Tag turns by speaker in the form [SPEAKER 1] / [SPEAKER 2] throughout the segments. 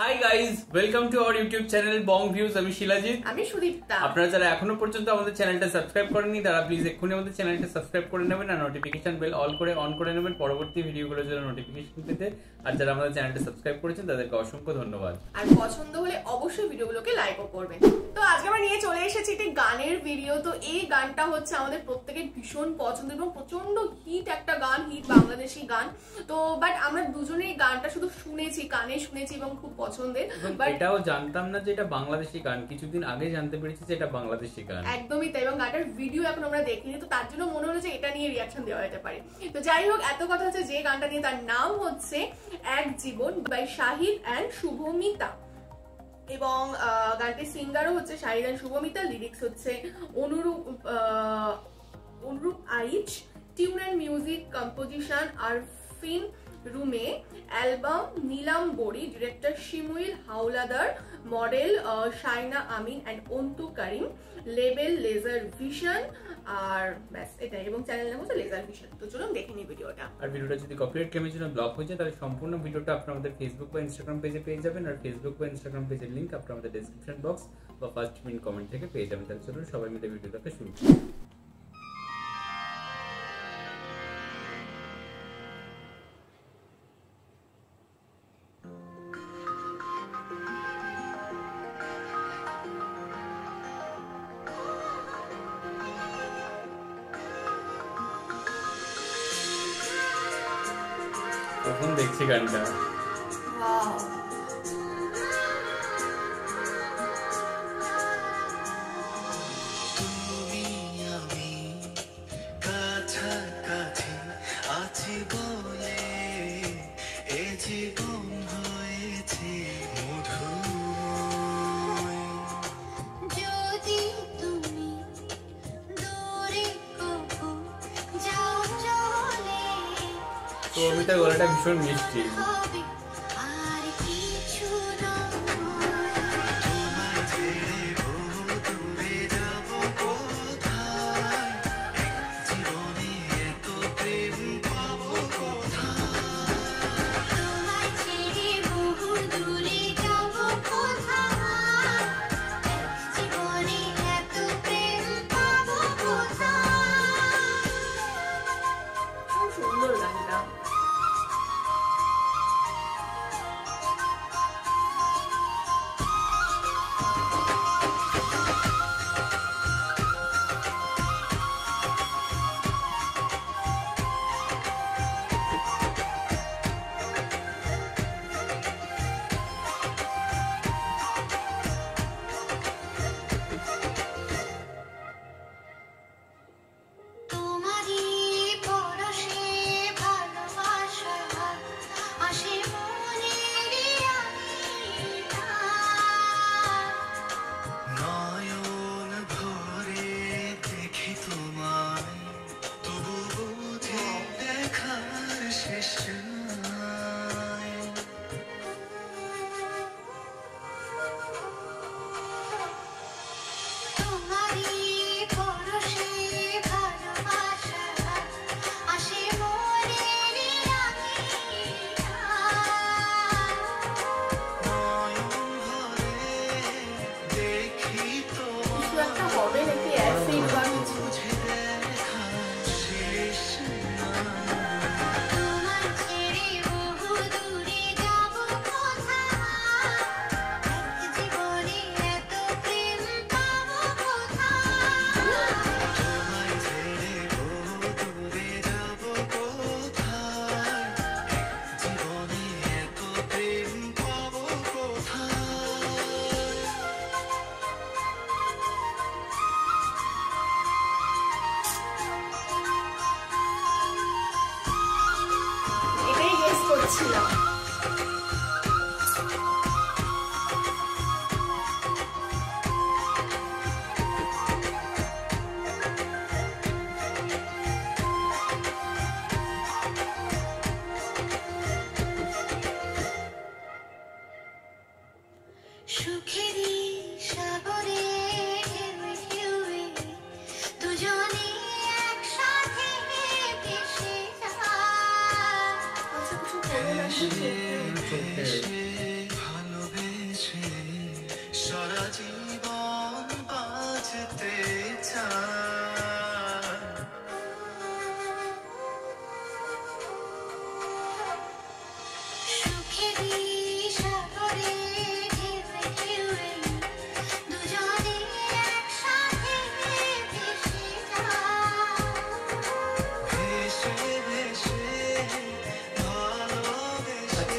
[SPEAKER 1] Hi guys, welcome to our YouTube channel Bong views. আমি শিলাজিৎ,
[SPEAKER 2] আমি সুদীপ্তা।
[SPEAKER 1] আপনারা যারা এখনো পর্যন্ত আমাদের চ্যানেলটা সাবস্ক্রাইব করেননি তারা প্লিজ এক্ষুনি আমাদের চ্যানেলটা সাবস্ক্রাইব করে নেবেন আর নোটিফিকেশন বেল অন করে নেবেন পরবর্তী ভিডিওগুলোর জন্য নোটিফিকেশন পেতে। আর যারা আমাদের চ্যানেলটা সাবস্ক্রাইব করেছেন তাদেরকে অসংখ্য ধন্যবাদ।
[SPEAKER 2] আর পছন্দ হলে অবশ্যই ভিডিওগুলোকে লাইকও করবেন। তো আজকে আমরা নিয়ে চলে এসেছি একটি গানের ভিডিও। তো এই গানটা হচ্ছে আমাদের প্রত্যেকের ভীষণ পছন্দ এবং প্রচন্ড হিট একটা গান, হিট বাংলাদেশি গান। তো বাট আমরা দুজনেই গানটা শুধু শুনেছি, কানে শুনেছি এবং খুব পছন্দের।
[SPEAKER 1] এটাও জানতাম না যে এটা বাংলাদেশি গান, কিছুদিন আগে জানতে পেরেছি যে এটা বাংলাদেশি গান।
[SPEAKER 2] একদমই তাই, এবং গানটার ভিডিও এখন আমরা দেখিনি, তো তার জন্য মনে হলো যে এটা নিয়ে রিয়াকশন দেওয়া যেতে পারে। তো যাই হোক, এত কথা হচ্ছে যে গানটা নিয়ে, তার নাম হচ্ছে এক জীবন বাই শাহিদ অ্যান্ড শুভমিতা। এবং গানটির সিঙ্গারও হচ্ছে শাহিদ অ্যান্ড শুভমিতা, লিরিক্স হচ্ছে Anurup Aich, tune and music composition Arfin Rumey, album নিলাম বড়ি, director Shimuil Hawladar, model Shaina Amin and Antu Karim, label Laser Vision. আর ব্যাস এটাই, এবং চ্যানেল নাম হচ্ছে লেজার ভিশন। তো চলুন দেখে নিই ভিডিওটা।
[SPEAKER 1] আর ভিডিওটা যদি কপিরাইট ক্লেমের জন্য ব্লক হয়ে যায় তাহলে সম্পূর্ণ ভিডিওটা আপনারা আমাদের ফেসবুক বা ইনস্টাগ্রাম পেজে পেয়ে যাবেন। আর ফেসবুক বা ইনস্টাগ্রাম পেজের লিংক আপনারা আমাদের ডেসক্রিপশন বক্স বা ফার্স্ট পিন কমেন্ট থেকে পেয়ে যাবেন। তাহলে চলুন সবাই মিলে ভিডিওটাকে শুরু করি। কখন দেখছি গানটা।
[SPEAKER 3] তুমি আমি কাছাকাছি আছি বলে এ জীবন হয়েছে মধুময়।
[SPEAKER 4] যদি তুমি দূরে কখনো যাও চলে,
[SPEAKER 1] তো অমিতার গলাটা ভীষণ মিষ্টি।
[SPEAKER 4] হবে আর কিছু নয়।
[SPEAKER 3] তোমায় ছেড়ে বহু দূরে যাব কোথায়, এক জীবনে এত প্রেম পাবো কোথায়।
[SPEAKER 4] তোমায় ছেড়ে বহু দূরে যাব কোথায়, এক জীবনে এত প্রেম পাবো কোথায়।
[SPEAKER 2] খুব সুন্দর গানটা।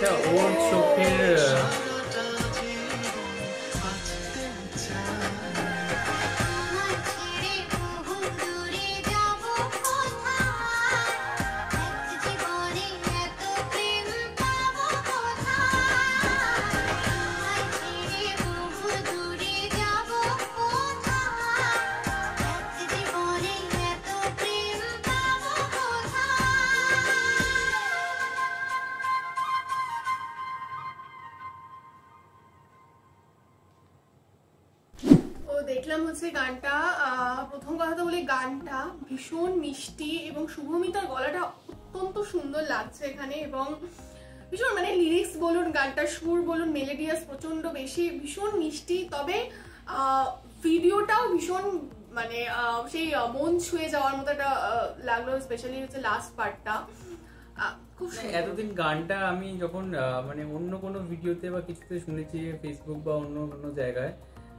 [SPEAKER 1] আচ্ছা ওর চোখের
[SPEAKER 4] তোমায় ছেড়ে বহু দূরে যাব কোথায় এক জীবনে এত প্রেম পাবো কোথায় তোমায় ছেড়ে বহু দূরে যাব কোথায় এক জীবনে এত প্রেম পাবো
[SPEAKER 2] ও দেখলাম হচ্ছে গানটা, প্রথম কথা তো বলি গানটা ভীষণ মিষ্টি এবং শুভমিতার গলাটা অত্যন্ত সুন্দর লাগছে এখানে, এবং ভীষণ মানে লিরিক্স বলুন, গানটার সুর বলুন, মেলোডিয়াস প্রচন্ড বেশি, ভীষণ মিষ্টি। তবে ভিডিওটাও ভীষণ মানে সেই মন ছুঁয়ে যাওয়ার মতো একটা লাগলো, স্পেশালি হচ্ছে লাস্ট পার্টটা খুব সুন্দর।
[SPEAKER 1] এতদিন গানটা আমি যখন মানে অন্য কোনো ভিডিওতে বা কিছুতে শুনেছি ফেসবুক বা অন্য অন্য জায়গায়,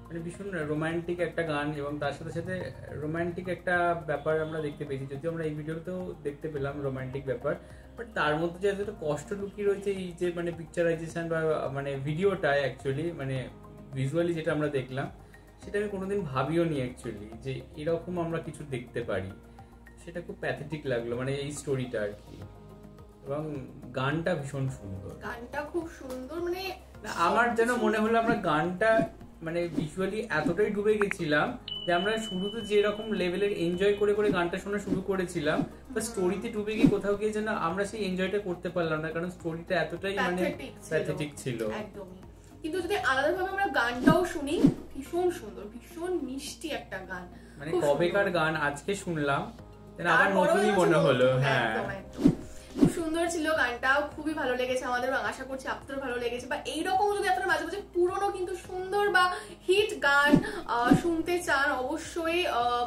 [SPEAKER 1] মানে ভীষণ রোমান্টিক একটা গান এবং তার সাথে সাথে রোমান্টিক একটা ব্যাপার আমরা দেখতে পেয়েছি, যদিও আমরা এই ভিডিওতেও দেখতে পেলাম রোমান্টিক ব্যাপার, বাট তার মধ্যে যে এতটা কষ্ট লুকিয়ে রয়েছে এই যে মানে পিকচারাইজেশন বা মানে ভিডিওটায় অ্যাকচুয়ালি মানে ভিজুয়ালি যেটা আমরা দেখলাম সেটা আমি কোনোদিন ভাবিও নি অ্যাকচুয়ালি যে এরকম আমরা কিছু দেখতে পারি। সেটা খুব প্যাথেটিক লাগলো মানে এই স্টোরিটা আর কি, এবং গানটা ভীষণ সুন্দর।
[SPEAKER 2] গানটা খুব সুন্দর, মানে
[SPEAKER 1] আমার যেন মনে হলো আমরা গানটা মানে ভিজুয়ালি এতটাই ডুবে গেছিলাম যে আমরা শুরুতে যেরকম লেভেলের এনজয় করে করে গানটা শোনা শুরু করেছিলাম, বা স্টোরিতে ডুবে গিয়ে কোথাও গিয়ে যেন আমরা সেই এনজয়টা করতে পারলাম না, কারণ স্টোরিটা এতটাই মানে প্যাথেটিক ছিল
[SPEAKER 2] একদমই। কিন্তু যদি আলাদাভাবে আমরা গানটাও শুনি, ভীষণ সুন্দর, ভীষণ মিষ্টি একটা গান,
[SPEAKER 1] মানে
[SPEAKER 2] খুব
[SPEAKER 1] কবেকার
[SPEAKER 2] সুন্দর।
[SPEAKER 1] গান আজকে শুনলাম আবার
[SPEAKER 2] তারপরেও
[SPEAKER 1] নতুনই
[SPEAKER 2] যেন
[SPEAKER 1] মনে হলো।
[SPEAKER 2] নতুন,
[SPEAKER 1] হ্যাঁ
[SPEAKER 2] একদম একদম খুব সুন্দর ছিল গানটা, খুবই ভালো লেগেছে আমাদের, এবং আশা করছি আপনাদের ভালো লেগেছে। বা এইরকম যদি আপনারা মাঝে মাঝে পুরনো কিন্তু সুন্দর বা হিট গান শুনতে চান, অবশ্যই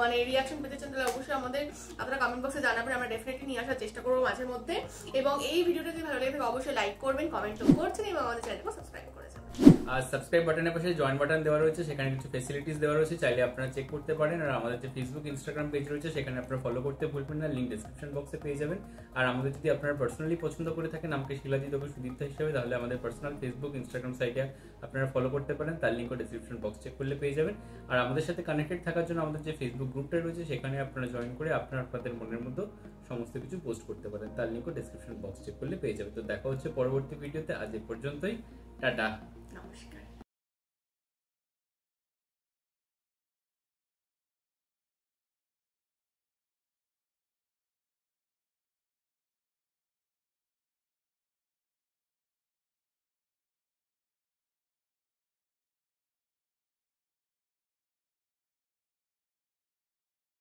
[SPEAKER 2] মানে রিয়াকশন পেতে চান, তাহলে অবশ্যই আমাদের আপনারা কমেন্ট বক্সে জানাবেন, আমরা ডেফিনেটলি নিয়ে আসার চেষ্টা করবো মাঝে মধ্যে। এবং এই ভিডিওটা যদি ভালো লেগে থাকে অবশ্যই লাইক করবেন, কমেন্ট করছেন, এবং আমাদের চ্যানেলকে সাবস্ক্রাইব করে যাবেন।
[SPEAKER 1] আর সাবস্ক্রাইব বাটনের পাশে জয়েন বাটন দেওয়া রয়েছে, সেখানে কিছু ফেসিলিটিস দেওয়া রয়েছে, চাইলে আপনারা চেক করতে পারেন। আর আমাদের যে ফেসবুক ইনস্টাগ্রাম পেজ রয়েছে সেখানে আপনারা ফলো করতে ভুলবেন না, লিঙ্ক ডেসক্রিপশন বক্সে পেয়ে যাবেন। আর আমাদের যদি আপনারা পার্সোনালি পছন্দ করে থাকেন আমাকে শিলাজিৎ বা সুদীপ্তা হিসেবে, তাহলে আমাদের পার্সোনাল ফেসবুক ইনস্টাগ্রাম সাইটে আপনারা ফলো করতে পারেন, তার লিঙ্কও ডেসক্রিপশন বক্স চেক করলে পেয়ে যাবেন। আর আমাদের সাথে কানেক্টেড থাকার জন্য আমাদের যে ফেসবুক গ্রুপটা রয়েছে সেখানে আপনারা জয়েন করে আপনাদের মনের মতো সমস্ত কিছু পোস্ট করতে পারেন, তার লিঙ্কও ডেসক্রিপশন বক্স চেক করলে পেয়ে যাবেন। তো দেখা হচ্ছে পরবর্তী ভিডিওতে, আজ এ পর্যন্তই, টাটা,
[SPEAKER 2] নমস্কার।